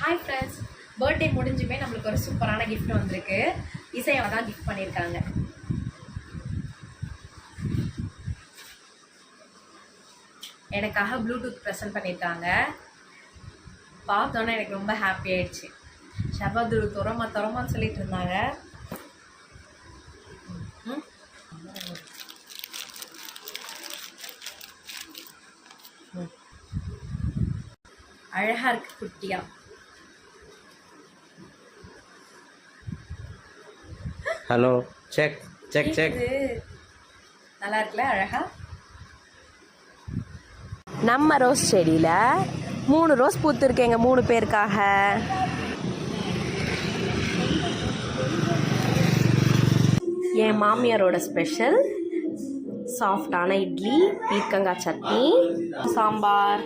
Hi friends, birthday முடிஞ்சுமே நம்மளுக்கு ஒரு சூப்பரான கிஃப்ட் வந்திருக்கு. இசையை தான் கிஃப்ட் பண்ணியிருக்காங்க. எனக்காக ப்ளூடூத் ப்ரெசென்ட் பண்ணியிருக்காங்க. பார்த்தோன்னே எனக்கு ரொம்ப ஹாப்பி ஆயிடுச்சு. ஷபாதுரு துறமான்னு சொல்லிட்டு இருந்தாங்க. அழகா இருக்கு குட்டியா. Hello, check check check. நல்லா இருக்குல்ல, அழகா. நம்ம ரோஸ் செடியில் 3 ரோஸ் பூத்துருக்கேங்க 3 பேருக்காக. என் மாமியாரோட ஸ்பெஷல் சாஃப்டான இட்லி, பீர்க்கங்காய் சட்னி, சாம்பார்.